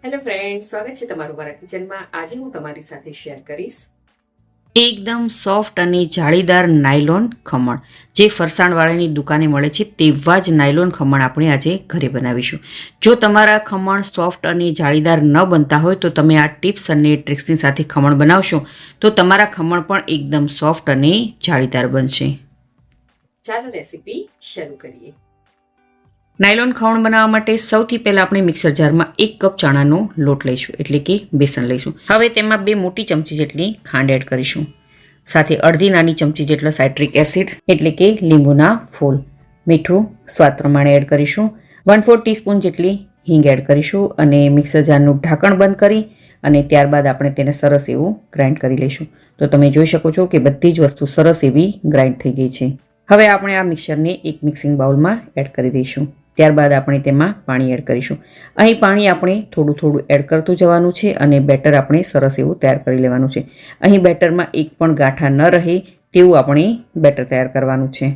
Hello friend, સ્વાગત છે તમારું મારા કિચનમાં. આજે હું તમારી સાથે શેર કરીશ એકદમ સોફ્ટ અને જાળીદાર નાયલોન ખમણ જે ફરસાણવાળાની દુકાને મળે છે તેવા જ નાયલોન ખમણ આપણે આજે ઘરે બનાવીશું. જો તમારા ખમણ સોફ્ટ અને જાળીદાર ન બનતા હોય તો તમે આ ટિપ્સ અને ટ્રિક્સની સાથે ખમણ બનાવશો તો તમારા ખમણ પણ એકદમ સોફ્ટ અને જાળીદાર બનશે. ચાલો રેસીપી શરૂ કરીએ. નાયલોન ખમણ બનાવવા માટે સૌથી પહેલાં આપણે મિક્સર જારમાં 1 કપ ચણાનો લોટ લઈશું, એટલે કે બેસન લઈશું. હવે તેમાં 2 મોટી ચમચી જેટલી ખાંડ એડ કરીશું. સાથે અડધી નાની ચમચી જેટલો સાઇટ્રિક એસિડ એટલે કે લીંબુના ફૂલ, મીઠું સ્વાદ પ્રમાણે એડ કરીશું. 1/4 ટીસ્પૂન જેટલી હિંગ એડ કરીશું અને મિક્સર જારનું ઢાંકણ બંધ કરી અને ત્યારબાદ આપણે તેને સરસ એવું ગ્રાઇન્ડ કરી લઈશું. તો તમે જોઈ શકો છો કે બધી જ વસ્તુ સરસ એવી ગ્રાઇન્ડ થઈ ગઈ છે. હવે આપણે આ મિક્સરને એક મિક્સિંગ બાઉલમાં એડ કરી દઈશું. ત્યારબાદ આપણે તેમાં પાણી એડ કરીશું. અહીં પાણી આપણે થોડું થોડું એડ કરતું જવાનું છે અને બેટર આપણે સરસ એવું તૈયાર કરી લેવાનું છે. અહીં બેટરમાં એક પણ ગાંઠા ન રહે તેવું આપણે બેટર તૈયાર કરવાનું છે.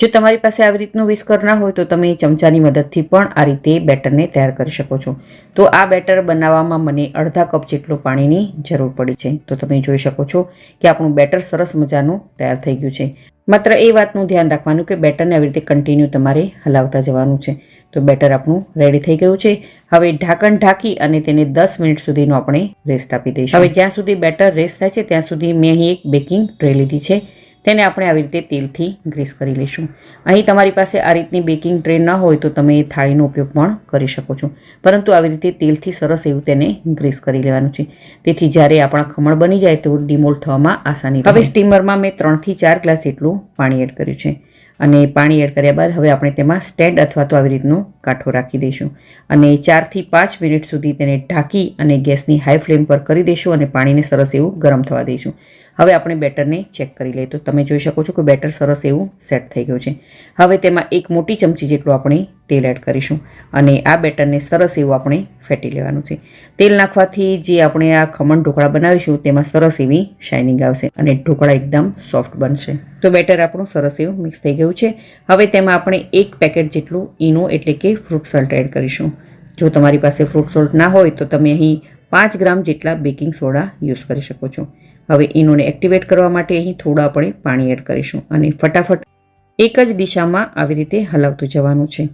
જો તમારી પાસે આવી રીતનું વિસ્કર ના હોય તો તમે ચમચાની મદદથી પણ આ રીતે બેટરને તૈયાર કરી શકો છો. તો આ બેટર બનાવવામાં મને અડધા કપ જેટલો પાણીની જરૂર પડી છે. તો તમે જોઈ શકો છો કે આપણું બેટર સરસ મજાનું તૈયાર થઈ ગયું છે. માત્ર એ વાતનું ધ્યાન રાખવાનું કે બેટરને આવી રીતે કન્ટિન્યુ તમારે હલાવતા જવાનું છે. તો બેટર આપણું રેડી થઈ ગયું છે. હવે ઢાંકણ ઢાંકી અને તેને 10 મિનિટ સુધીનો આપણે રેસ્ટ આપી દઈશું. હવે જ્યાં સુધી બેટર રેસ્ટ થાય છે ત્યાં સુધી મેં અહીં એક બેકિંગ ટ્રે લીધી છે. તેને આપણે આવી રીતે તેલથી ગ્રીસ કરી લઈશું. અહીં તમારી પાસે આ રીતની બેકિંગ ટ્રે ન હોય તો તમે થાળીનો ઉપયોગ પણ કરી શકો છો, પરંતુ આવી રીતે તેલથી સરસ એવું તેને ગ્રીસ કરી લેવાનું છે. તેથી જ્યારે આપણા ખમણ બની જાય તો ડિમોલ્ડ થવામાં આસાની રહે. હવે સ્ટીમરમાં મેં 3 થી 4 ગ્લાસ જેટલું પાણી એડ કર્યું છે અને પાણી એડ કર્યા બાદ હવે આપણે તેમાં સ્ટેન્ડ અથવા તો આવી રીતનો કાંઠો રાખી દઈશું અને 4 થી 5 મિનિટ સુધી તેને ઢાંકી અને ગેસની હાઈ ફ્લેમ પર કરી દઈશું અને પાણીને સરસ એવું ગરમ થવા દઈશું. હવે આપણે બેટરને ચેક કરી લઈએ. તો તમે જોઈ શકો છો કે બેટર સરસ એવું સેટ થઈ ગયું છે. હવે તેમાં 1 મોટી ચમચી જેટલું આપણે તેલ એડ કરીશું અને આ બેટરને સરસ એવું આપણે ફેટી લેવાનું છે. તેલ નાખવાથી જે આપણે આ ખમણ ઢોકળા બનાવીશું તેમાં સરસ એવી શાઇનિંગ આવશે અને ઢોકળા એકદમ સોફ્ટ બનશે. તો બેટર આપણું સરસ એવું મિક્સ થઈ ગયું છે. હવે તેમાં આપણે 1 પેકેટ જેટલું ઈનો એટલે કે ફ્રૂટ સોલ્ટ એડ કરીશું. જો તમારી પાસે ફ્રૂટ સોલ્ટ ના હોય તો તમે અહીં 5 ગ્રામ જેટલા બેકિંગ સોડા યુઝ કરી શકો છો. હવે ઈનોને એક્ટિવેટ કરવા માટે અહીં થોડા આપણે પાણી એડ કરીશું અને ફટાફટ એક જ દિશામાં આવી રીતે હલાવતું જવાનું છે.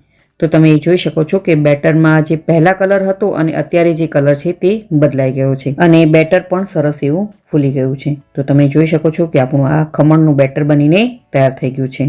તો તમે જોઈ શકો છો કે બેટરમાં જે પહેલા કલર હતો અને અત્યારે જે કલર છે તે બદલાઈ ગયો છે અને બેટર પણ સરસ એવું ફૂલી ગયું છે. તો તમે જોઈ શકો છો કે આપણું આ ખમણનું બેટર બનીને તૈયાર થઈ ગયું છે.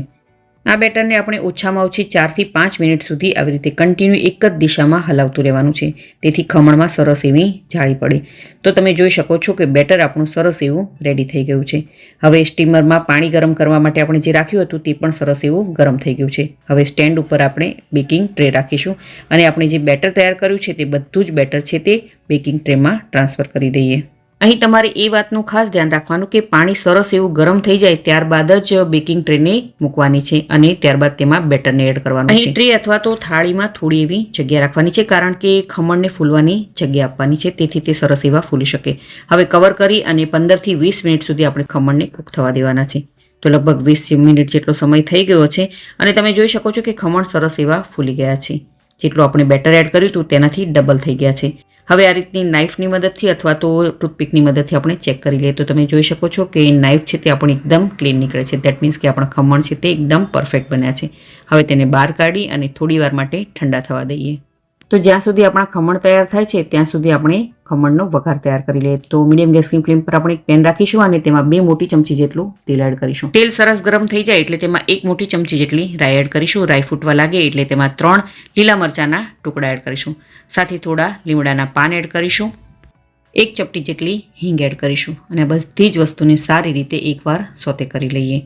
આ બેટરને આપણે ઓછામાં ઓછી 4 થી 5 મિનિટ સુધી આવી રીતે કન્ટિન્યુ એક જ દિશામાં હલાવતું રહેવાનું છે, તેથી ખમણમાં સરસ એવી જાળી પડે. તો તમે જોઈ શકો છો કે બેટર આપણું સરસ એવું રેડી થઈ ગયું છે. હવે સ્ટીમરમાં પાણી ગરમ કરવા માટે આપણે જે રાખ્યું હતું તે પણ સરસ એવું ગરમ થઈ ગયું છે. હવે સ્ટેન્ડ ઉપર આપણે બેકિંગ ટ્રે રાખીશું અને આપણે જે બેટર તૈયાર કર્યું છે તે બધું જ બેટર છે તે બેકિંગ ટ્રેમાં ટ્રાન્સફર કરી દઈએ. અહીં તમારે એ વાતનું ખાસ ધ્યાન રાખવાનું કે પાણી સરસ એવું ગરમ થઈ જાય ત્યારબાદ જ બેકિંગ ટ્રેને મૂકવાની છે અને ત્યારબાદ તેમાં બેટરને એડ કરવાનું છે. અહીં ટ્રે અથવા તો થાળીમાં થોડી એવી જગ્યા રાખવાની છે કારણ કે ખમણને ફૂલવાની જગ્યા આપવાની છે, તેથી તે સરસ એવા ફૂલી શકે. હવે કવર કરી અને 15 થી 20 મિનિટ સુધી આપણે ખમણને કૂક થવા દેવાના છે. તો લગભગ 20 મિનિટ જેટલો સમય થઈ ગયો છે અને તમે જોઈ શકો છો કે ખમણ સરસ એવા ફૂલી ગયા છે. જેટલું આપણે બેટર એડ કર્યું હતું તેનાથી ડબલ થઈ ગયા છે. હવે આ રીતની નાઇફની મદદથી અથવા તો ટૂથપીકની મદદથી આપણે ચેક કરી લઈએ. તો તમે જોઈ શકો છો કે નાઇફ છે તે આપણી એકદમ ક્લીન નીકળે છે. દેટ મીન્સ કે આપણા ખમણ છે તે એકદમ પરફેક્ટ બન્યા છે. હવે તેને બહાર કાઢી અને થોડી વાર માટે ઠંડા થવા દઈએ. તો જ્યાં સુધી આપણા ખમણ તૈયાર થાય છે ત્યાં સુધી આપણે ખમણનો વઘાર તૈયાર કરી લઈએ. તો મીડિયમ ગેસની ફ્લેમ પર આપણે એક પેન રાખીશું અને તેમાં 2 મોટી ચમચી જેટલું તેલ એડ કરીશું. તેલ સરસ ગરમ થઈ જાય એટલે તેમાં 1 મોટી ચમચી જેટલી રાઈ એડ કરીશું. રાઈ ફૂટવા લાગે એટલે તેમાં 3 લીલા મરચાંના ટુકડા એડ કરીશું. સાથે થોડા લીમડાના પાન એડ કરીશું. 1 ચપટી જેટલી હિંગ એડ કરીશું અને બધી જ વસ્તુને સારી રીતે એકવાર સોતે કરી લઈએ.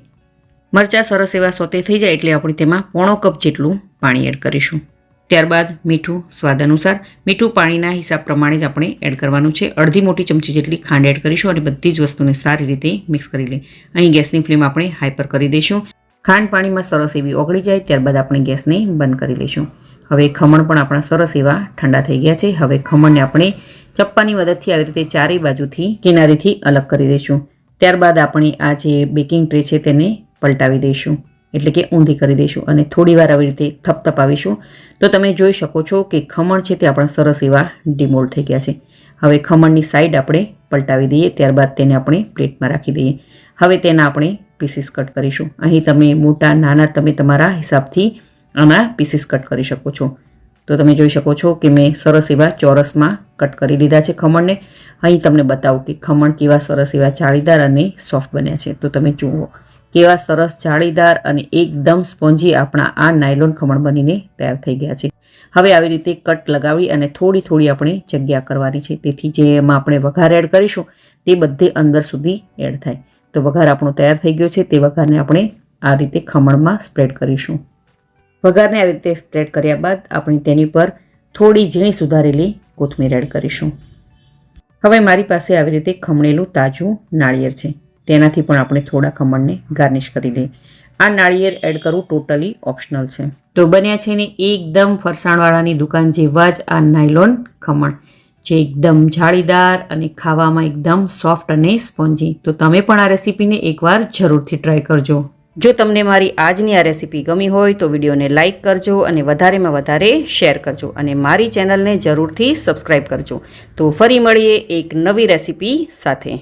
મરચાં સરસ એવા સોતે થઈ જાય એટલે આપણે તેમાં 1/4 કપ જેટલું પાણી એડ કરીશું. ત્યારબાદ મીઠું સ્વાદ અનુસાર, મીઠું પાણીના હિસાબ પ્રમાણે જ આપણે એડ કરવાનું છે. અડધી મોટી ચમચી જેટલી ખાંડ એડ કરીશું અને બધી જ વસ્તુને સારી રીતે મિક્સ કરી લઈએ. અહીં ગેસની ફ્લેમ આપણે હાઈ પર કરી દઈશું. ખાંડ પાણીમાં સરસ એવી ઓગળી જાય ત્યારબાદ આપણે ગેસને બંધ કરી લઈશું. હવે ખમણ પણ આપણા સરસ એવા ઠંડા થઈ ગયા છે. હવે ખમણને આપણે ચપ્પાની મદદથી આવી રીતે ચારેય બાજુથી કિનારીથી અલગ કરી દઈશું. ત્યારબાદ આપણે આ જે બેકિંગ ટ્રે છે તેને પલટાવી દઈશું. એટલે કે ઊંધી કરી દઈશું અને થોડીવાર આવી રીતે થપથપાવીશું તો તમે જોઈ શકો છો કે ખમણ છે તે આપણા સરસ એવા ડિમોલ્ડ થઈ ગયા છે. હવે ખમણની સાઈડ આપણે પલટાવી દઈએ, ત્યારબાદ તેને આપણે પ્લેટમાં રાખી દઈએ. હવે તેના આપણે પીસીસ કટ કરીશું. અહીં તમે મોટા નાના તમે તમારા હિસાબથી આના પીસીસ કટ કરી શકો છો. તો તમે જોઈ શકો છો કે મેં સરસ એવા ચોરસમાં કટ કરી લીધા છે ખમણને. અહીં તમને બતાવું કે ખમણ કેવા સરસ એવા જાળીદાર અને સોફ્ટ બન્યા છે. તો તમે જુઓ કેવા સરસ જાળીદાર અને એકદમ સ્પોન્જી આપણા આ નાયલોન ખમણ બનીને તૈયાર થઈ ગયા છે. હવે આવી રીતે કટ લગાવી અને થોડી આપણે જગ્યા કરવાની છે, તેથી જે એમાં આપણે વઘાર એડ કરીશું તે બધે અંદર સુધી એડ થાય. તો વઘાર આપણો તૈયાર થઈ ગયો છે. તે વઘારને આપણે આ રીતે ખમણમાં સ્પ્રેડ કરીશું. વઘારને આવી રીતે સ્પ્રેડ કર્યા બાદ આપણે તેની પર થોડી ઝીણી સુધારેલી કોથમીર એડ કરીશું. હવે મારી પાસે આવી રીતે ખમણેલું તાજું નાળિયેર છે, તેનાથી પણ આપણે થોડા ખમણને ગાર્નિશ કરી લઈએ. આ નાળિયેર એડ કરવું ટોટલી ઓપ્શનલ છે. તો બન્યા છે ને એકદમ ફરસાણવાળાની દુકાન જેવા જ આ નાયલોન ખમણ, જે એકદમ જાળીદાર અને ખાવામાં એકદમ સોફ્ટ અને સ્પોન્જી. તો તમે પણ આ રેસીપીને એકવાર જરૂરથી ટ્રાય કરજો. જો તમને મારી આજની આ રેસીપી ગમી હોય તો વિડીયોને લાઇક કરજો અને વધારેમાં વધારે શેર કરજો અને મારી ચેનલને જરૂરથી સબસ્ક્રાઈબ કરજો. તો ફરી મળીએ એક નવી રેસીપી સાથે.